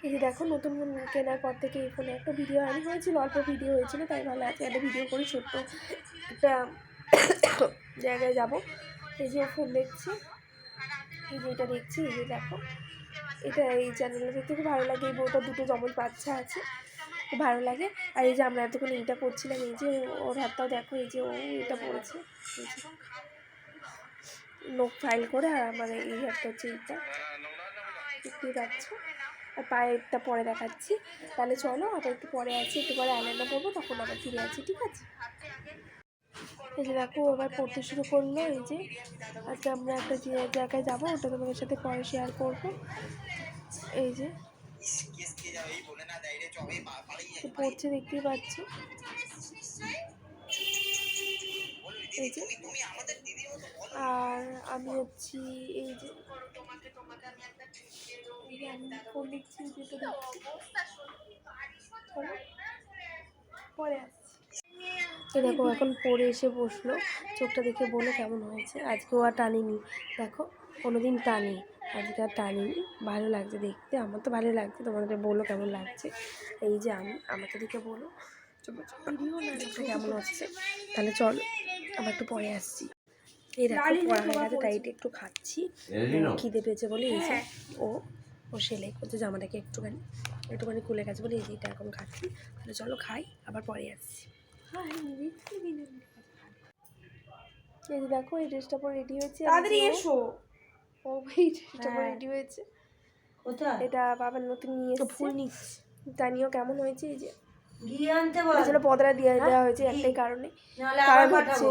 এই যে দেখো নতুন ফোন কেনার পর থেকে এই ফোনে একটা ভিডিও আনি হয়েছিল, অল্প ভিডিও হয়েছিল, তাই ভালো আছে একটা ভিডিও করি ছোট্ট একটা জায়গায় যাব। এই যে ফোন দেখছি, এই যে এটা দেখছি, এই যে দেখো এটা এই চ্যানেলটা দেখতে খুব ভালো লাগে। এই বউটা দুটো জমজ বাচ্চা আছে, খুব ভালো লাগে। আর এই যে আমরা এতক্ষণ এইটা করছিলাম, এই যে ওর হাতটাও দেখো, এই যে ও এটা পড়েছে, এই যে নোখ ফাইল করে। আর আমার এই হাতটা হচ্ছে এইটা, দেখতেই পাচ্ছ। আর পায়েরটা পরে দেখাচ্ছি। তাহলে চলো আবার একটু পরে আছি, একটু পরে আইলাইনার করবো, তখন আবার ফিরে আছি, ঠিক আছে? এই যে দেখো আবার পড়তে শুরু করলো। এই যে আজকে আমরা একটা জায়গায় যাবো, ওটা তোমাদের সাথে পরে শেয়ার করবো। এই যে পড়ছে, দেখতেই পাচ্ছ। এই যে আর আমি হচ্ছি এই যে আমি ফোন দেখছি, যেটা দেখছি পরে আসছি। দেখো এখন পড়ে এসে বসলো, চোখটা দেখে বলে কেমন হয়েছে। আজকেও আর টানিনি, দেখো কোনোদিন টানি, আজকে আর টানিনি। ভালো লাগছে দেখতে, আমার তো ভালো লাগছে, তোমাদের বলো কেমন লাগছে। এই যে আমি আমাকে দেখে বলো কেমন হচ্ছে। তাহলে চল আবার একটু পরে আসছি। এই দেখো পড়া হয়ে গেছে, তাই এটা একটু খাচ্ছি, খিদে পেয়েছে বলে। এই যে ও সেলাই করছে জামাটাকে, একটুখানি খুলে গেছে বলে এই যে এটা এখন খাচ্ছি। তাহলে চলো খাই, আবার পরে আসছি। এই যে দেখো এই ড্রেসটা পরে রেডি হয়েছে, তাড়াতাড়ি এসো। ও এই ড্রেসটা পরে রেডি হয়েছে, এটা বাবার নতুন নিয়ে ফুল নিচ্ছে, জানিও কেমন হয়েছে। এই যে পদরা দিয়ে দেওয়া হয়েছে একটাই কারণ হচ্ছে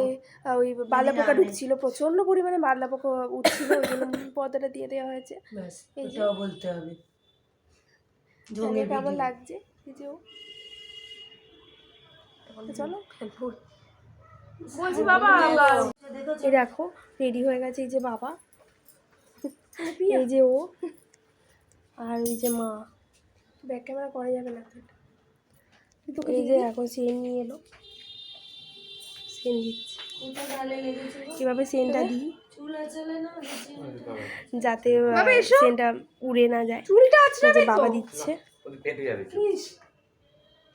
ওই বাদলা পোকা ঢুকছিল, প্রচন্ড পরিমাণে বাদলা পোকা উঠছিল, ওই জন্য পদরা দিয়ে দেওয়া হয়েছে। এই যে বলতে হবে কেমন লাগছে। এই যে চলো বলছি বাবা, এই দেখো রেডি হয়ে গেছে। এই যে বাবা, এই যে ও, আর এই যে মা। ব্যাক ক্যামেরা করা যাবে না কিন্তু। এই যে এখন সেন নিয়ে এলো, সেন দিচ্ছে। কীভাবে সেনটা দিই যাতে সেনটা উড়ে না যায়, বাবা দিচ্ছে।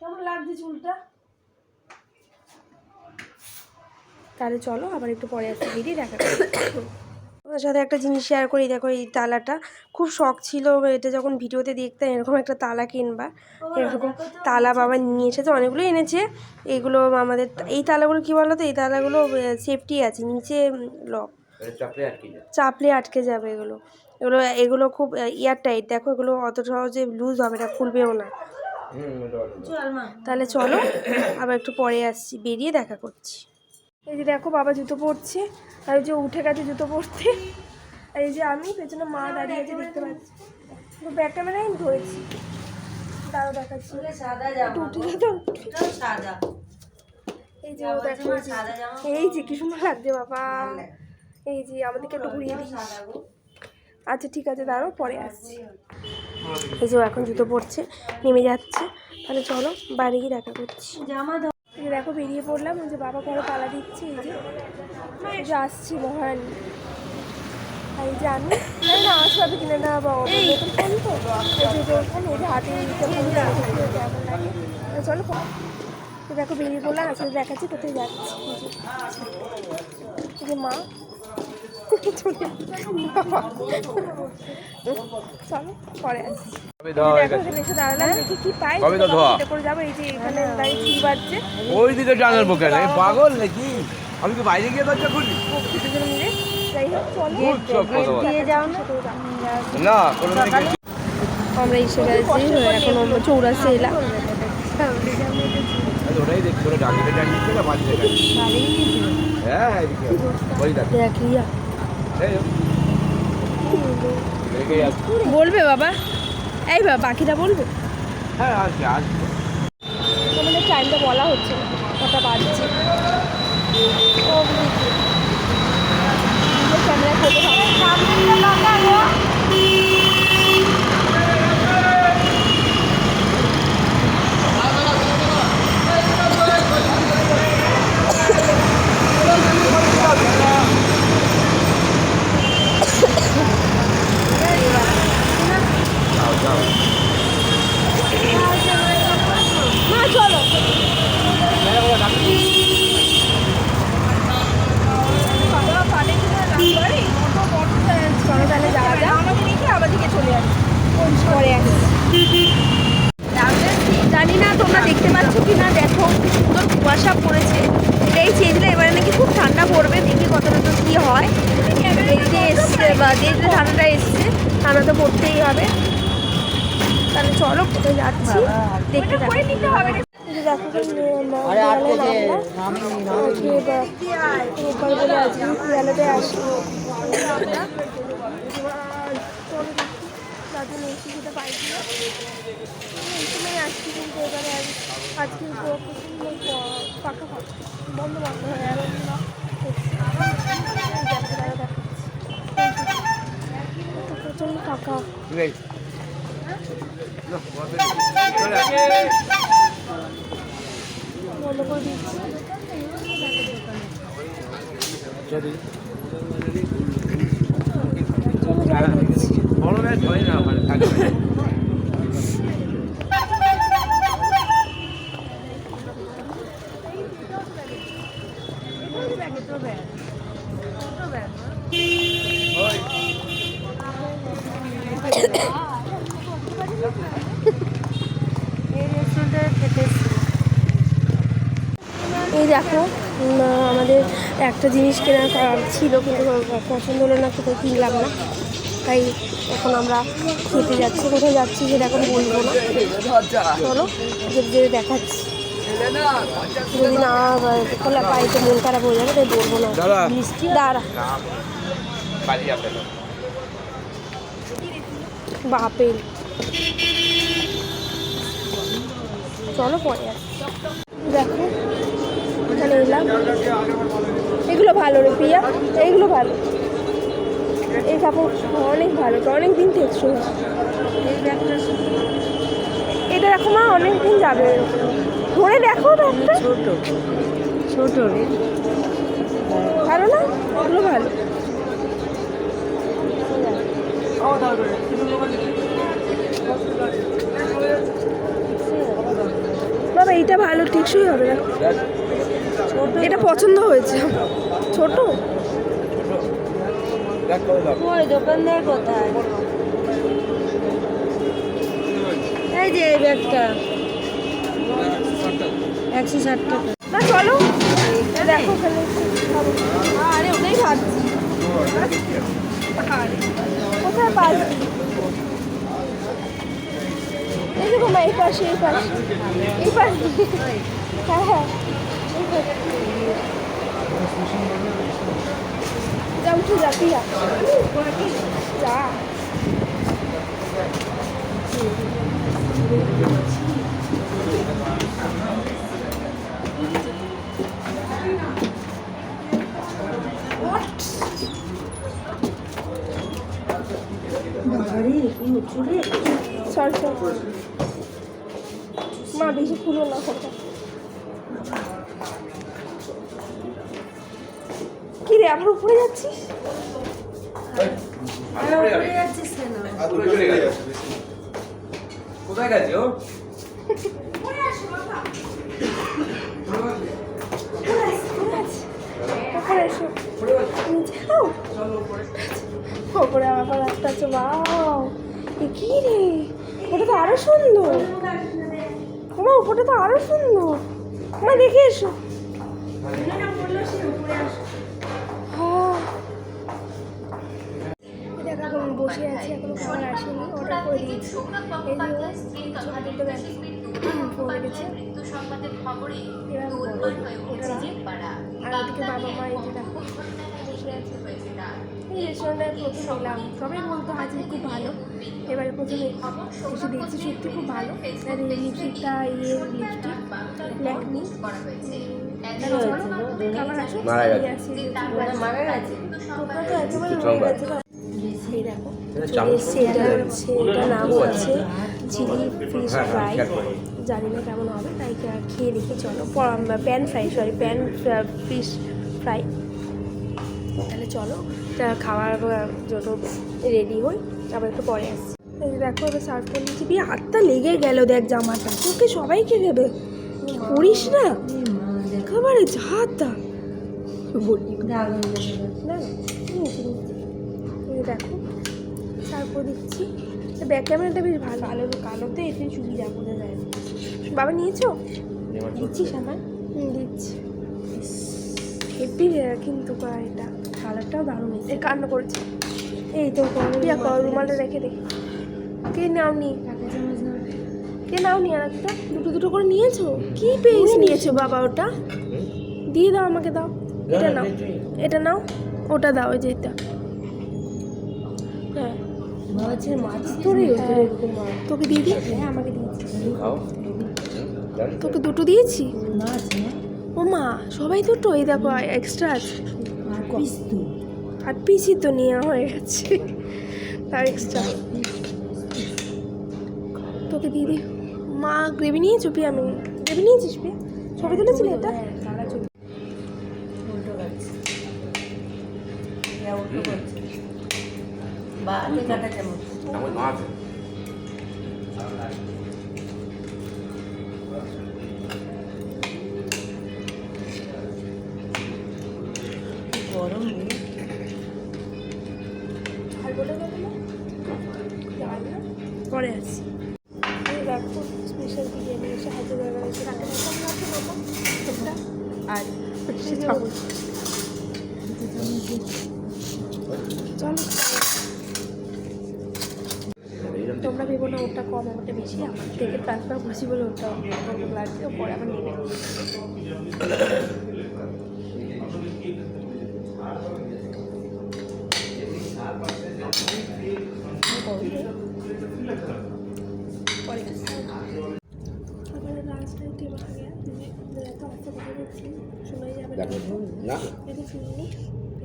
কেমন লাগছে চুলটা? তাহলে চলো আবার একটু পরে আসতে দিদি, দেখা ওর সাথে একটা জিনিস শেয়ার করি। দেখো এই তালাটা খুব শখ ছিল, এটা যখন ভিডিওতে দেখতাম এরকম একটা তালা কিনবা, এরকম তালা বাবা নিয়ে এসেছে, অনেকগুলো এনেছে। এগুলো আমাদের এই তালাগুলো কী বলো তো, এই তালাগুলো সেফটি আছে, নিচে লক, চাপলে আটকে যাবে। এগুলো খুব এয়ার টাইট। দেখো এগুলো অত সহজে লুজ হবে না, খুলবেও না। তাহলে চলো আবার একটু পরে আসছি, বেরিয়ে দেখা করছি। এই যে দেখো বাবা জুতো পরছে, আর ওই যে উঠে গেছে জুতো পরতে। আর এই যে আমি পেছনে মা দাঁড়িয়ে আছে, দেখতে পাচ্ছি। ব্যাক ক্যামেরায় আমি ধরেছি, তারও দেখাচ্ছি। এই যে ও দেখো, এই যে কি সুন্দর লাগছে বাবা। এই যে আমাদেরকে একটু ঘুরিয়ে দিস। আচ্ছা ঠিক আছে, দাঁড়াও পরে আসছি। এই যে এখন জুতো পরছে, নেমে যাচ্ছে। তাহলে চলো বাইরে গিয়ে দেখা করছি। দেখো বেরিয়ে পড়লাম, ওই যে বাবা ঘরে তালা দিচ্ছে। এই যে আসছি মহারানী। আর এই যে আমি আসবে কিনে না বাবা, নতুন ফোন তো, এই যে হাতে কেমন লাগে। চলো দেখো বেরিয়ে পড়লাম, আসলে দেখাচ্ছি কোথায় যাচ্ছি। এই যে মা চলো পরে আসছি। এসে দাঁড়ালাম, দেখি কি পাই করে যাবো। এই যে এখানে দাঁড়িয়ে চুল বাজছে, ওই দিকে জানার বোকে না পাগল নাকি? আমি কি বাইরে গিয়ে দরজা খুলি? দুজনে মিলে যাই হোক চলো দিয়ে যাও না। আমরা এসে গেছি, এখন আমরা চৌরাস্তা এলাম। ওটাই দেখছি, ওরা ডাকিতে ডাকিয়েছে না বাড়িতে হ্যাঁ বলবে বাবা, এই বাবা বাকিটা বলবে। হ্যাঁ আসবে আসবে, আমাদের টাইমটা বলা হচ্ছে না, কটা বাজছে। ও ক্যামেরা ফটো মা চলো চলো তাহলে যাওয়া যাক আমাকে রেখে আমাদেরকে চলে আসি পরে আসি জানি না তোমরা দেখতে পাচ্ছ কি না দেখো কি সুন্দর কুয়াশা পড়েছে এটাই চেয়েছিলাম এবারে নাকি খুব ঠান্ডা পড়বে দেখি কতটা তো কী হয় এই যে এসছে বা যে ঠান্ডাটা এসছে ঠান্ডা তো পড়তেই হবে তাহলে চলো কোথায় যাচ্ছি দেখতে থাকো আসছি কিন্তু এবারে আজকে পাকা বন্ধ বন্ধ হয়ে গেল প্রচন্ড ফাঁকা বন্ধ করে দিচ্ছি বড় ব্যাস হয় না আমার থাকবে এই দেখো আমাদের একটা জিনিস কেনার ছিল কিন্তু পছন্দ হলো না কোথাও কিনলাম না তাই এখন আমরা খেতে যাচ্ছি কোথায় যাচ্ছি সেটা এখন বলবো না চলো যে দেখাচ্ছি যদি না খোলা পাই তো মন খারাপ হয়ে যাবে তাই বলবো না দাঁড়া বাপের চলো পরে আসি দেখো এখানে এলাম এগুলো ভালো রে প্রিয়া এইগুলো ভালো এই কাপড় অনেক ভালো তো অনেক দিন টেকসই এটা দেখো মা অনেক দিন যাবে ধরে দেখো একটা ছোট ছোট রে ভালো না এগুলো ভালো বাবা এইটা ভালো টেকসই হবে না এটা পছন্দ হয়েছে ছোট ওই দোকানদার কোথায় এই যে এই ব্যাগটা 160 টাকা না চলো দেখো ওখানে আরে ওটাই ভাবছি কোথায় পাচ্ছি এই দেখো মা এই পাশে এই পাশে এই পাশে হ্যাঁ হ্যাঁ যা উঠে যা পিয়া যা সর সর মা বেশি খুলো না ফোনটা কি রে আবার উপরে যাচ্ছিস কোথায় গেছে ও ওপরে আবার রাস্তা আছে বাও কি রে ওটা তো আরো সুন্দর মা ওপরটা তো আরো সুন্দর মা দেখে এসো এখন বসে আছি এখনো খাবার আসেনি অর্ডার করে দিয়েছি এই ফোন লেগেছে আর ওদিকে বাবা মা এই যে দেখো বসে আছে এই রেস্টুরেন্টে প্রথম এলাম সবাই বলতো আজকে খুব ভালো এবারে প্রথমে এসে দেখছি সত্যি খুব ভালো লিপস্টিকটা লিপস্টিক ল্যাকমি খাবার আসো মারা গেছে তো একেবারে মরে গেছে এই দেখো এটা নাম হচ্ছে চিলি ফিশ ফ্রাই জানি না কেমন হবে তাই খেয়ে দেখি চলো প্যান ফিশ ফ্রাই তাহলে চলো খাবার যত রেডি হই আবার একটু পরে আসছি এই যে দেখো এবার সার্ভ করে নিচ্ছি। বিয়ে হাতটা লেগে গেল দেখ জামাটা, তোকে সবাইকে দেবে করিস না একেবারে ঝাঁটা বলি না না। এই দেখো সার্ভ করে দিচ্ছি। ব্যাক ক্যামেরাটা বেশ ভালো, কালোতে এতে সুবিধা বোঝা যায় না। বাবা নিয়েছো? দিচ্ছিস আমার? দিচ্ছি। হেভি কিন্তু এটা কালারটাও দারুণ, এই কান্না করছে। এই তো রুমালটা রেখে দে। কে নাওনি? কে নাওনি? আর একটা দুটো দুটো করে নিয়েছো? কি পেজ নিয়েছো বাবা? ওটা দিয়ে দাও, আমাকে দাও। এটা নাও, এটা নাও, ওটা দাও, ওই যে এটা। হ্যাঁ মাছ ধরে তোকে দিয়ে দিই। হ্যাঁ আমাকে দিয়েছি, তোকে দুটো দিয়েছি। ও মা সবাই দুটো, এই দেখো এক্সট্রা আছে। আর পিসি তো নেওয়া হয়ে গেছে, তার এক্সট্রা তোকে দিয়ে দিই। মা গ্রেভি নিয়েছো? পিয়া আমি গ্রেভি নিয়েছিস? পিয়া ছবি তুলেছিলি? এটা আমার মাছ গরম পরে আসছি। এই দেখো স্পেশাল বিরিয়ানি এসে হাতে ধরা হয়েছে। আর চলো তোমরা ভেবো না ওটা কম আমারটা বেশি, আমার থেকে ট্রান্সফার করছি বলে ওটা কম লাগছে, পরে আবার নেবে।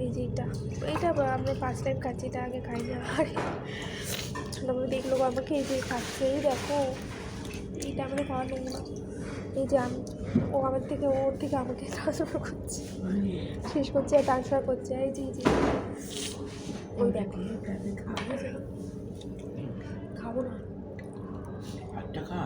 এই যে এটা আমরা ফার্স্ট টাইম খাচ্ছি, এটা আগে খাই না। আর ছোটোবেলা দেখলো আমাকে এই যে খাচ্ছে। এই দেখো এইটা আমরা খাওয়া নেব না। এই যে ও আমার থেকে ওর থেকে আমাকে ট্রান্সফার করছে, শেষ করছে আর ট্রান্সফার করছে। এই যে ওই দেখো খাবো না। আটটা খা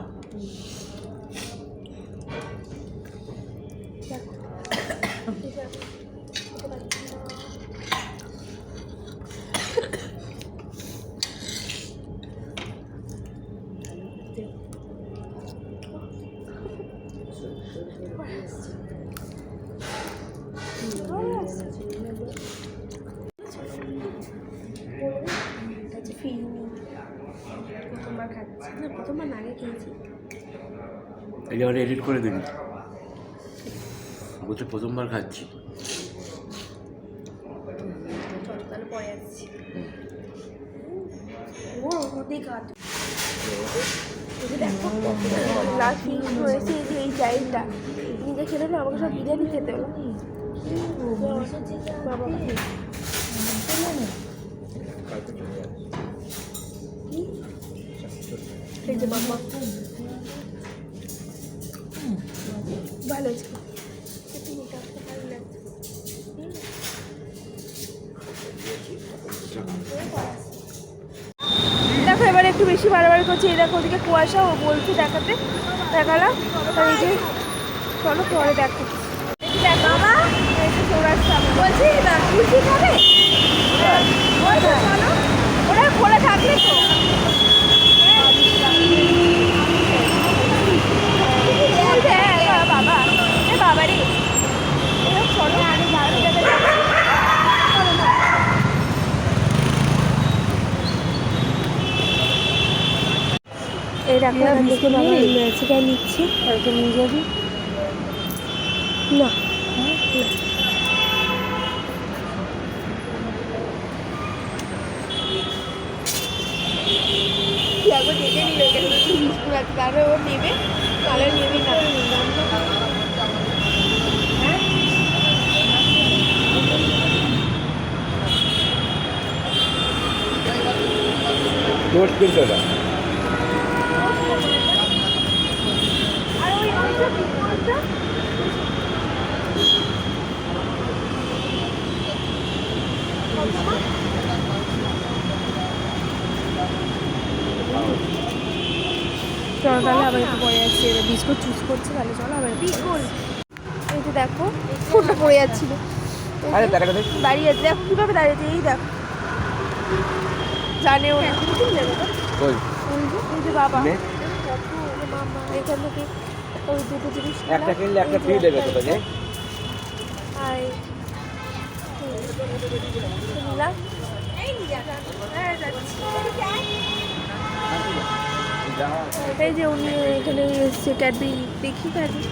প্রথমবার খাচ্ছি না, প্রথমবার আগে খেয়েছি। এটা আবার এডিট করে দিবি, বলছে প্রথমবার খাচ্ছি। তাহলে পরে আসছি। ও ওদের কাট দেখো লাস্ট ফিনিশ হয়েছে। এই যে এই চাইল্ডটা নিজে খেলে না, আমাকে সব বিরিয়ানি খেতে হলো। বাবা এই যে বাবা ভালো আছে, ভালো লাগছে। দেখো এবার একটু বেশি বাড়াবাড়ি করছে। এই দেখো ওদিকে কুয়াশা, ও বলছে দেখালাম। আর এই যে চলো পরে দেখো। বাবা বলছি খুশি খাবে, ওরা খোলা থাকলে তো। বাবা বাবা রে চলো আগে ভালো জায়গায় এই রাখো দেখে বাবা সেটা নিচ্ছি। কালকে নিয়ে যাবি না দেখে নিল এখানে স্কুল আছে, তাহলে ও নেবে, তাহলে নেবে না। নোট কিনতে হবে। আর ওই চলো তাহলে আবার একটু পরে যাচ্ছি, এবার বিস্কুট চুজ করছে, তাহলে চলো আবার বিস্কুট। এই যে দেখো ফোনটা পড়ে যাচ্ছিল, আরে টাকাটা দেখ দাঁড়িয়ে আছে, দেখো কীভাবে দাঁড়িয়েছে, এই দেখো জানেও না কই এই যে বাবা নে মামা এখান থেকে ওই দুটো জিনিস একটা কিনলে একটা ফ্রি দেবে তো নে আর নিলাম। এই যে উনি এখানে এসছে ক্যাডবেরি, দেখি ক্যাডবেরি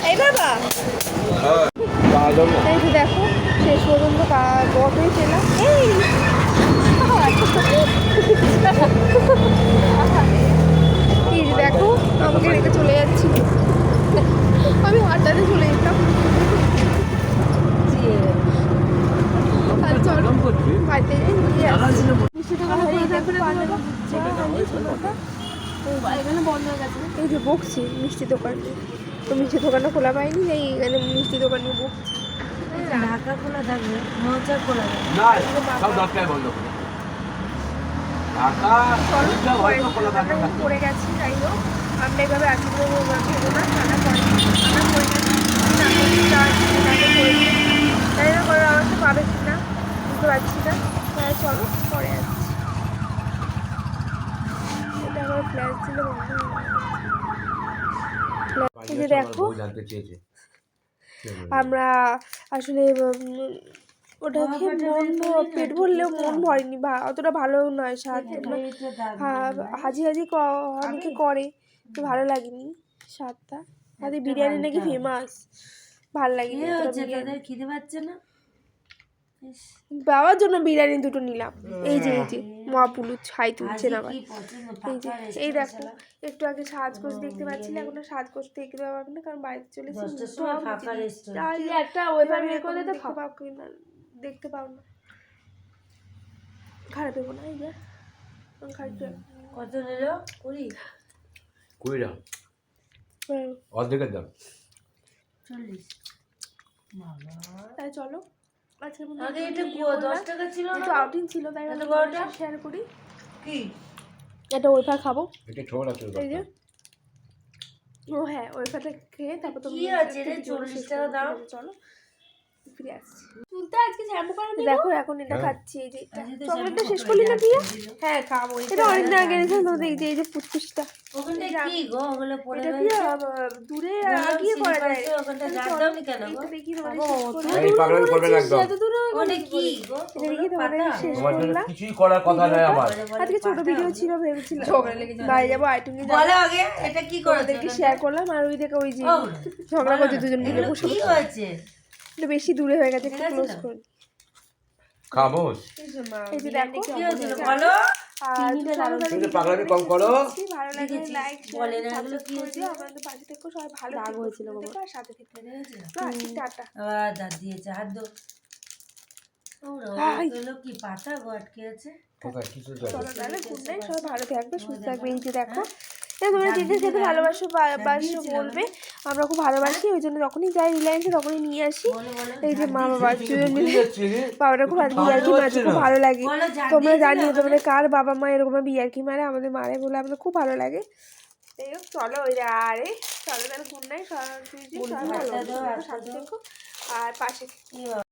এই বাবা এই যে দেখো শেষ পর্যন্ত গতই পেলাম। এই যে দেখো আমাকে রেখে চলে যাচ্ছি, আমি হাঁটাতে চলে যেতাম। চলো বাড়িতে নিয়ে আসছি। এই যে বকছি মিষ্টি দোকান, তো মিষ্টি দোকানটা খোলা পাইনি, এই এখানে মিষ্টি দোকান নিয়ে বকছি। ঢাকা খোলা থাকবে, মজা খোলা থাকবে। না সব 10টায় বন্ধ করে ঢাকা সব হয়তো খোলা থাকে না। পড়ে গেছি, যাই হোক আমরা এভাবে আছি ভেবো না, ঠান্ডা পড়ে আমরা পড়ে গেছি, তাই না করে আমার তো পাবে কি না বুঝতে পারছি না। তাই চলো পরে আসছি, এটা আমার ফ্ল্যাশ ছিল এই যে দেখো জানতে চেয়েছে আমরা আসলে ওটা খেয়ে পেট ভরলেও মন ভরেনি, অতটা ভালো নয় স্বাদ, হাজি হাজি অনেকে করে তো ভালো লাগেনি স্বাদটা। আমাদের বিরিয়ানি নাকি ফেমাস, ভালো লাগেনি। খিদে পাচ্ছে না, বাবার জন্য বিরিয়ানি দুটো নিলাম। এই যে মহাপুলু ছাই তুলছেন আবার। এই দেখো একটু আগে সাজগোজ দেখতে পাচ্ছি না, এখন সাজগোজ দেখতে পাবো না কারণ বাড়িতে চলেছি, একটা ওইভাবে দেখতে পাও না, খারাপ দেবো না। এই যে কত নিল? 20 টাকা অর্ধেকের দাম 40। তাই চলো আজকে আগে এটা 10 টাকা ছিল না, একটু আউটিং ছিল তাই শেয়ার করি। কি এটা ওয়েফার খাবো, এটা ছোট আছে এই যে ও হ্যাঁ ওয়েফারটা খেয়ে তারপর তো কি আছে রে 40 টাকা দাম। চলো ফিরে আসছি। চুলটা আজকে শ্যাম্পু করা দেখো, এখন এটা খাচ্ছি। এই যে চকলেটটা শেষ করলি না তুই? হ্যাঁ খাবো, এটা অনেকদিন আগে এনেছিলাম তো, দেখছি এই যে ফুচকুচটা ওখানে কি গো, ওগুলো পড়ে এটা গেছে, কি দূরে আগিয়ে করা যায়, ওখানটা জান দাও নি কেন গো? দেখি এই পাগল করবে না একদম। ওটা কি গো? এটা দেখি তোমাদের শেষ তোমার জন্য করলাম। কিছুই করার কথা নয় আমার। আজকে ছোট ভিডিও ছিল, ভেবেছিলাম বাইরে যাবো আইটেম নিয়ে বলো আগে এটা কি করে ওদেরকে শেয়ার করলাম, আর ওই দেখে ওই যে ঝগড়া করছে দুজন মিলে বসে কি বসে। হয়েছে? একটু বেশি দূরে হয়ে গেছে, একটু ক্লোজ করুন। খামোশ এই যে দেখো কি হয়েছিল বলো? আর তুমি তো পাগলামি কম করো। ভালো লাগে লাইক বলে না এগুলো কি হয়েছিল? আমাদের পাশে থেকো, সবাই ভালো হয়েছিল আর সাথে থেকো। টাটা। আবার দাঁত দিয়েছে, হাত দো। ওরা ওগুলো কি পাতা গো আটকে আছে? কোথায় কিছু চলো তাহলে গুড নাইট, সবাই ভালো থাকবে সুস্থ থাকবে। এই যে দেখো তোমরা যে খেতে ভালোবাসো বলবে, আমরা খুব ভালোবাসি, ওই জন্য যখনই যাই রিলায়েন্সে তখনই নিয়ে আসি। এই যে মা বাবা দুজন মিলে বাবাটা খুব বিয়ার্কি মারে, খুব ভালো লাগে। তোমরা জানিও তোমাদের কার বাবা মা এরকম বিয়ার্কি মারে, আমাদের মারে বলে আমাদের খুব ভালো লাগে। এই হোক চলো ওই আরে চলো তাহলে গুড নাইট, সবাই ভালো আর পাশে